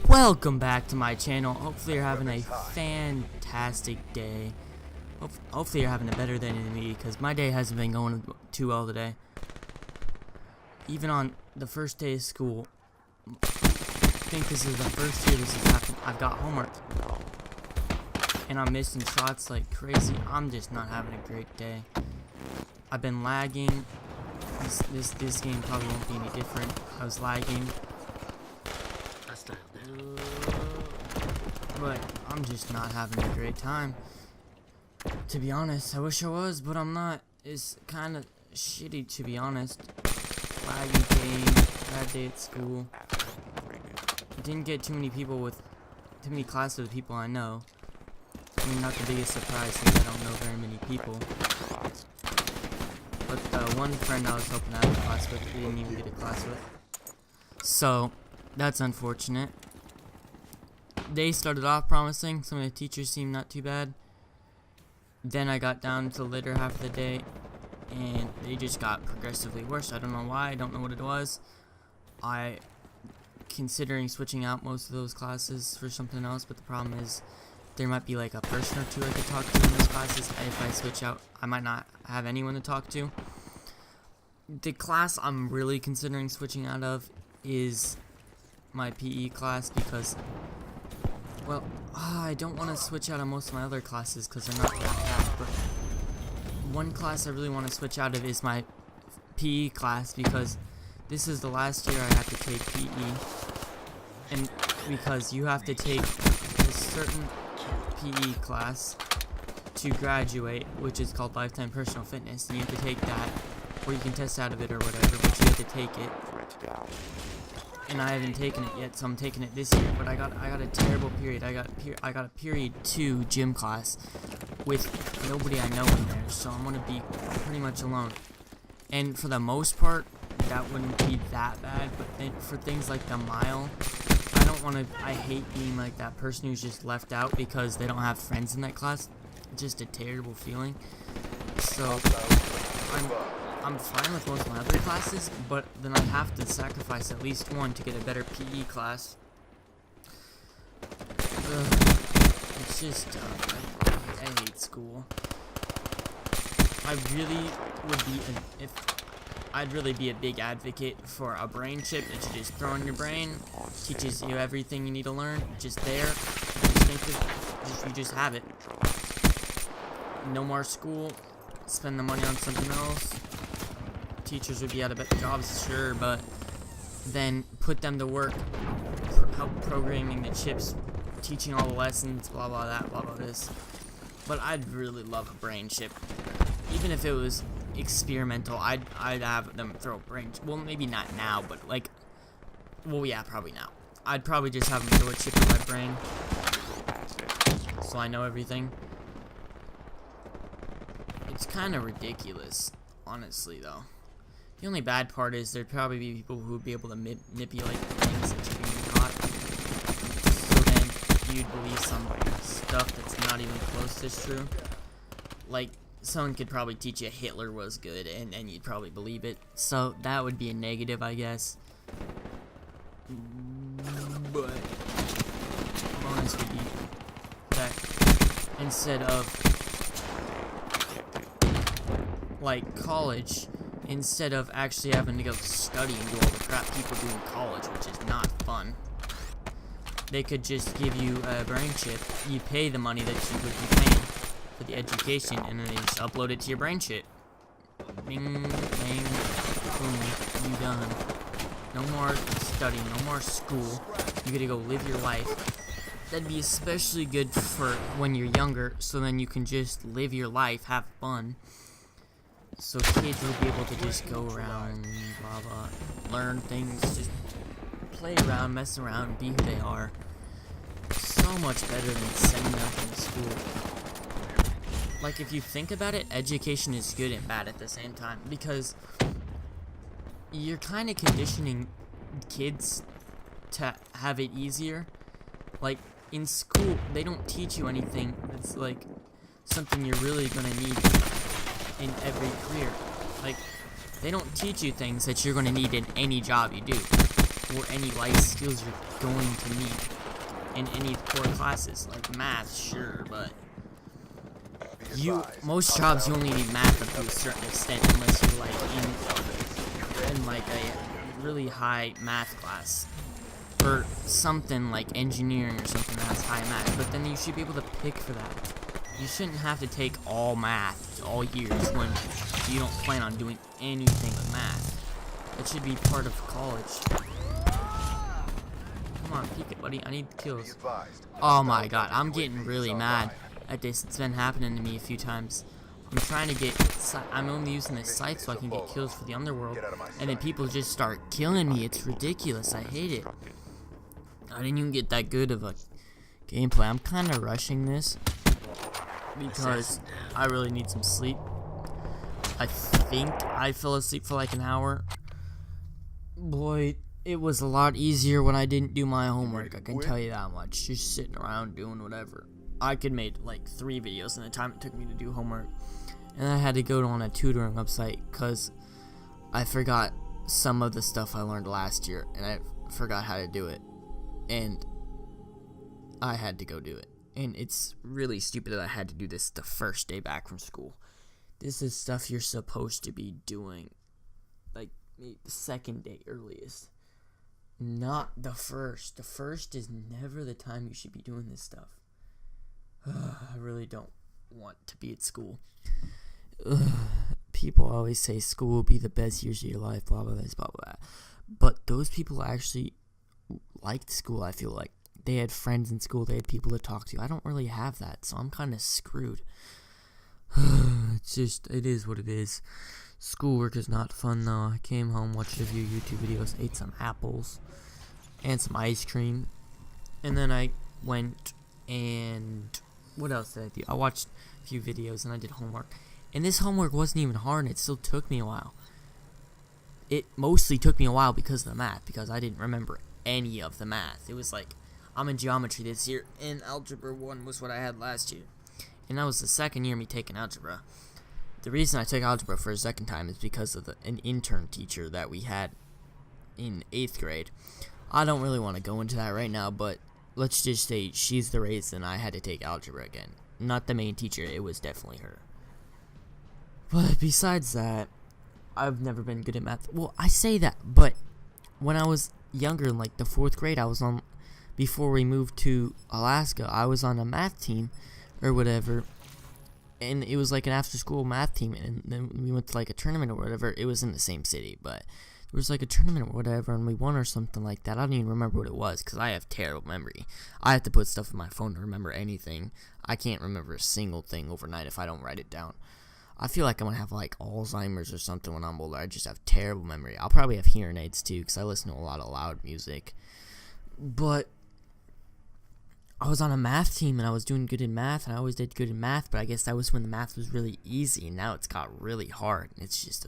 Welcome back to my channel. Hopefully you're having a fantastic day. Hopefully you're having a better day than me, because my day hasn't been going too well today. Even on the first day of school, I think this is the first year this has happened. I've got homework, and I'm missing shots like crazy. I'm just not having a great day. I've been lagging. This game probably won't be any different. I was lagging. But I'm just not having a great time. To be honest, I wish I was, but I'm not. It's kind of shitty, to be honest. Lagging game, bad day at school. Didn't get too many classes with people I know. I mean, not the biggest surprise since I don't know very many people. But the one friend I was hoping to have a class with, we didn't even get a class with. So, that's unfortunate. They started off promising. Some of the teachers seemed not too bad. Then I got down to the later half of the day, and they just got progressively worse. I don't know why. I don't know what it was. I considering switching out most of those classes for something else, but the problem is there might be like a person or two I could talk to in those classes. If I switch out, I might not have anyone to talk to. The class I'm really considering switching out of is my PE class, because, well, I don't want to switch out of most of my other classes because they're not that bad, but one class I really want to switch out of is my PE class, because this is the last year I have to take PE, and because you have to take a certain PE class to graduate, which is called Lifetime Personal Fitness, and you have to take that, or you can test out of it or whatever, but you have to take it. And I haven't taken it yet, so I'm taking it this year. But I got a terrible period. I got a period 2 gym class with nobody I know in there, so I'm gonna be pretty much alone. And for the most part, that wouldn't be that bad. But then for things like the mile, I hate being like that person who's just left out because they don't have friends in that class. It's just a terrible feeling. So I'm fine with most of my other classes, but then I have to sacrifice at least one to get a better PE class. It's just I hate school. I'd really be a big advocate for a brain chip that you just throw in your brain, teaches you everything you need to learn, just there, you just have it. No more school, spend the money on something else. Teachers would be out of better jobs, sure, but then put them to work, help programming the chips, teaching all the lessons, blah blah that, blah blah this. But I'd really love a brain chip, even if it was experimental. I'd have them throw brain. Well, maybe not now, but like, well, yeah, probably now. I'd probably just have them throw a chip in my brain, so I know everything. It's kind of ridiculous, honestly, though. The only bad part is there'd probably be people who would be able to manipulate the things that you're being taught. So then you'd believe some stuff that's not even close to true. Like, someone could probably teach you Hitler was good, and you'd probably believe it. So that would be a negative, I guess. But the bonus would be that instead of, like, college, instead of actually having to go study and do all the crap people do in college, which is not fun, they could just give you a brain chip. You pay the money that you would be paying for the education, and then they just upload it to your brain chip. Bing, bang, boom, you done. No more studying, no more school. You gotta go live your life. That'd be especially good for when you're younger, so then you can just live your life, have fun. So kids will be able to just go around, blah blah, learn things, just play around, mess around, be who they are. So much better than sending them to school. Like, if you think about it, education is good and bad at the same time, because you're kind of conditioning kids to have it easier. Like, in school, they don't teach you anything that's like something you're really gonna need in every career. Like, they don't teach you things that you're going to need in any job you do. or any life skills you're going to need in any core classes. Like math, sure, but most jobs you only need math up to a certain extent, unless you're like in like a really high math class or something like engineering or something that has high math. But then you should be able to pick for that. You shouldn't have to take all math all years when you don't plan on doing anything with math. It should be part of college. Come on, peek it, buddy. I need the kills. Oh my god, I'm getting really mad at this. It's been happening to me a few times. I'm trying to get, I'm only using this site so I can get kills for the underworld, and then people just start killing me. It's ridiculous. I hate it. I didn't even get that good of a gameplay. I'm kind of rushing this because I really need some sleep. I think I fell asleep for like an hour. Boy, it was a lot easier when I didn't do my homework, I can tell you that much. Just sitting around doing whatever. I could make like 3 videos in the time it took me to do homework. And I had to go on a tutoring website because I forgot some of the stuff I learned last year, and I forgot how to do it. And I had to go do it. And it's really stupid that I had to do this the first day back from school. This is stuff you're supposed to be doing like the second day earliest, not the first. The first is never the time you should be doing this stuff. I really don't want to be at school. People always say school will be the best years of your life, blah blah blah blah blah. But those people actually liked school. I feel like they had friends in school, they had people to talk to. I don't really have that, so I'm kind of screwed. It's just, it is what it is. Schoolwork is not fun though. I came home, watched a few YouTube videos, ate some apples and some ice cream, and then I went and what else did I do? I watched a few videos and I did homework. And this homework wasn't even hard, and it still took me a while. It mostly took me a while because of the math, because I didn't remember any of the math. It was like, I'm in geometry this year, and algebra 1 was what I had last year. And that was the second year me taking algebra. The reason I took algebra for a second time is because of an intern teacher that we had in 8th grade. I don't really want to go into that right now, but let's just say she's the reason I had to take algebra again. Not the main teacher, it was definitely her. But besides that, I've never been good at math. Well, I say that, but when I was younger, in like the 4th grade, I was on, before we moved to Alaska, I was on a math team or whatever, and it was like an after school math team, and then we went to like a tournament or whatever. It was in the same city, but there was like a tournament or whatever, and we won or something like that. I don't even remember what it was because I have terrible memory. I have to put stuff in my phone to remember anything. I can't remember a single thing overnight if I don't write it down. I feel like I'm gonna have like Alzheimer's or something when I'm older. I just have terrible memory. I'll probably have hearing aids too because I listen to a lot of loud music. But I was on a math team and I was doing good in math, and I always did good in math, but I guess that was when the math was really easy, and now it's got really hard. And it's just,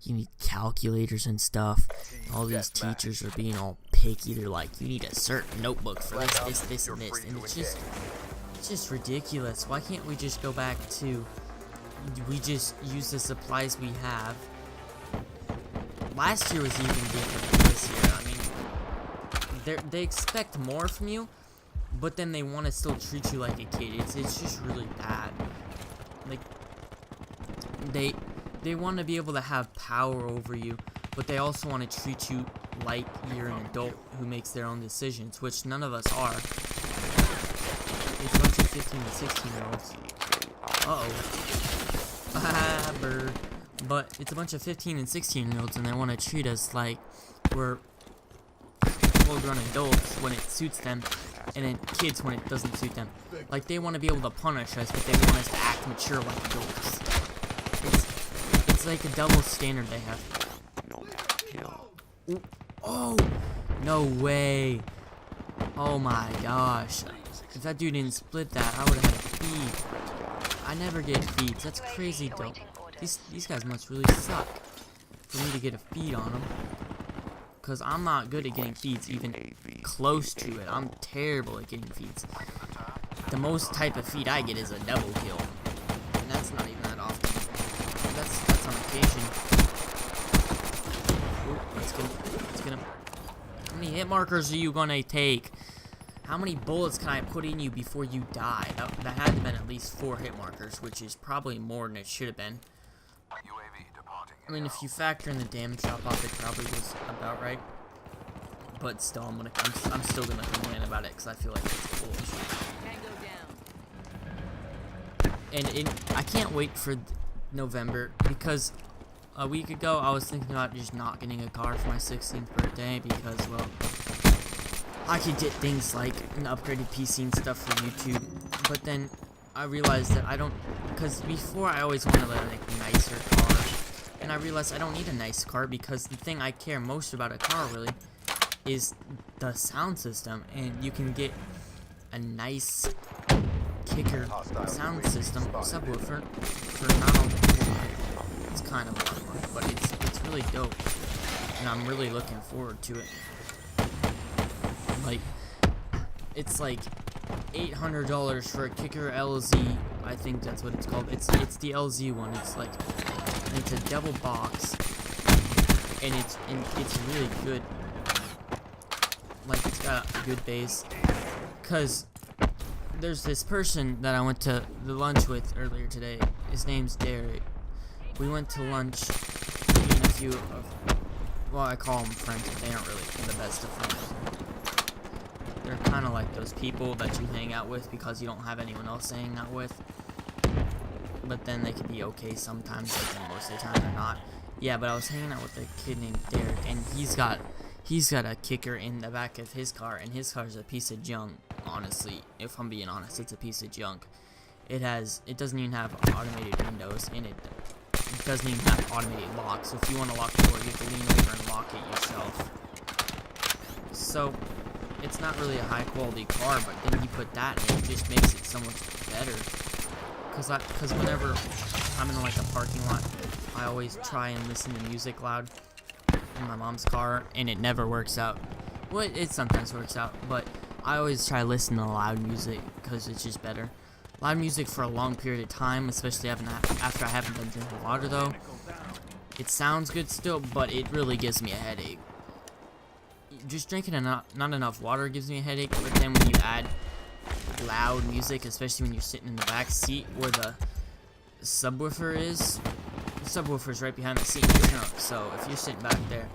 you need calculators and stuff. All these teachers are being all picky. They're like, you need a certain notebook for this, and this. And it's just ridiculous. Why can't we just go back to, we just use the supplies we have? Last year was even different than this year. I mean, they expect more from you, but then they want to still treat you like a kid. It's just really bad. Like, they want to be able to have power over you, but they also want to treat you like you're an adult who makes their own decisions, which none of us are. It's a bunch of 15 and 16 year olds. Bird. But it's a bunch of 15 and 16 year olds, and they want to treat us like we're full-grown adults when it suits them, and then kids when it doesn't suit them. Like, they want to be able to punish us, but they want us to act mature like adults. It's like a double standard they have. Oh! No way! Oh my gosh. If that dude didn't split that, I would have had a feed. I never get feeds. That's crazy, though. These guys must really suck for me to get a feed on them. Because I'm not good at getting feeds, even close to it. I'm terrible at getting feeds. The most type of feed I get is a double kill. And that's not even that often. That's on occasion. Ooh, let's get him. How many hit markers are you gonna take? How many bullets can I put in you before you die? That had to have been at least 4 hit markers, which is probably more than it should have been. I mean, if you factor in the damage drop off, it probably was about right. But still, I'm still gonna complain about it because I feel like it's bullshit. And I can't wait for November, because a week ago I was thinking about just not getting a car for my 16th birthday because, well, I could get things like an upgraded PC and stuff for YouTube, but then I realized that I don't, because before I always wanted like a nicer car, and I realized I don't need a nice car because the thing I care most about a car really is the sound system, and you can get a nice kicker sound system subwoofer for not only, it's kind of a lot of money, but it's really dope, and I'm really looking forward to it. Like, it's like $800 for a kicker LZ, I think that's what it's called. It's the LZ one. It's like, it's a double box, and it's really good. Like, it's got a good bass, cause there's this person that I went to the lunch with earlier today. His name's Derek. We went to lunch, me and a few of, well, I call them friends, but they aren't really the best of friends. They're kind of like those people that you hang out with because you don't have anyone else to hang out with. But then they can be okay sometimes, but then most of the time they're not. Yeah, but I was hanging out with a kid named Derek, and he's got a kicker in the back of his car, and his car's a piece of junk. Honestly, if I'm being honest, it's a piece of junk. It doesn't even have automated windows, and it doesn't even have automated locks. So if you want to lock the door, you have to lean over and lock it yourself. So it's not really a high quality car, but then you put that in, it just makes it so much better. Cause whenever I'm in like a parking lot, I always try and listen to music loud in my mom's car, and it never works out. Well, it sometimes works out, but I always try to listen to loud music because it's just better. Loud music for a long period of time, especially after I haven't been drinking water though. It sounds good still, but it really gives me a headache. Just drinking not enough water gives me a headache, but then when you add loud music, especially when you're sitting in the back seat where the subwoofer is, the subwoofer is right behind the seat in the trunk, so if you're sitting back there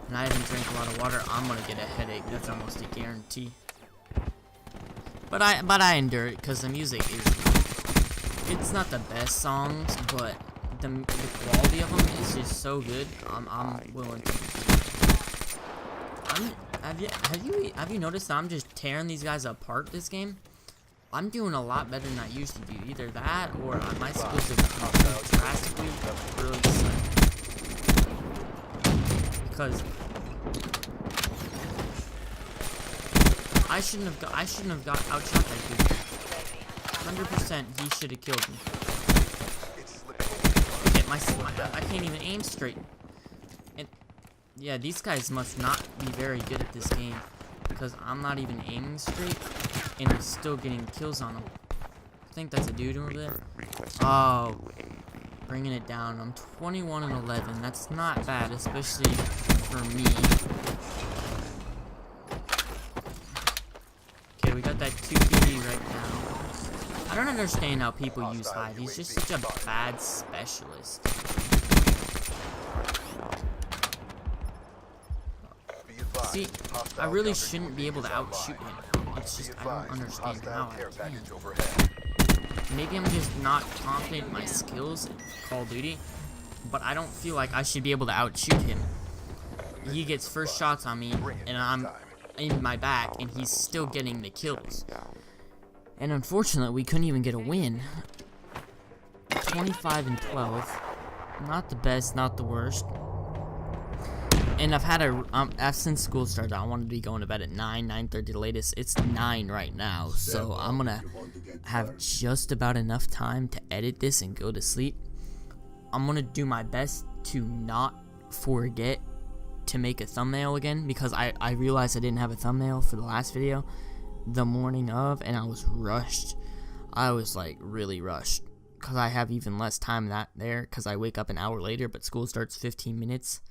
and I haven't drank a lot of water, I'm gonna get a headache. That's almost a guarantee. But I endure it because the music it's not the best songs, but the quality of them is just so good. I'm willing to. Have you noticed that I'm just tearing these guys apart this game? I'm doing a lot better than I used to do. Either that or my skills have drastically really slick. Because I shouldn't have got outshot that dude. 100% he should have killed me. Look at I can't even aim straight. And yeah, these guys must not be very good at this game because I'm not even aiming straight and I'm still getting kills on them. I think that's a dude over there. Oh, bringing it down. I'm 21 and 11. That's not bad, especially for me. Okay, we got that 2PD right now. I don't understand how people use Hive. He's just such a bad specialist. See, I really shouldn't be able to outshoot him. It's just, I don't understand how I can. Maybe I'm just not confident in my skills in Call of Duty, but I don't feel like I should be able to outshoot him. He gets first shots on me, and I'm in my back, and he's still getting the kills. And unfortunately, we couldn't even get a win. 25 and 12. Not the best, not the worst. And I've had since school started, I wanted to be going to bed at 9:30 the latest. It's 9 right now, so I'm gonna have just about enough time to edit this and go to sleep. I'm gonna do my best to not forget to make a thumbnail again, because I realized I didn't have a thumbnail for the last video the morning of, and I was rushed. I was like really rushed, because I have even less time there, because I wake up an hour later, but school starts 15 minutes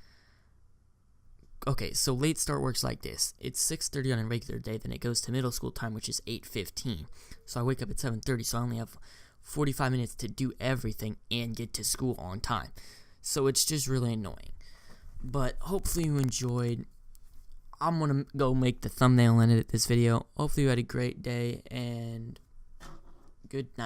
okay, so late start works like this. It's 6:30 on a regular day, then it goes to middle school time, which is 8:15. So I wake up at 7:30, so I only have 45 minutes to do everything and get to school on time. So it's just really annoying. But hopefully you enjoyed. I'm going to go make the thumbnail and edit this video. Hopefully you had a great day, and good night.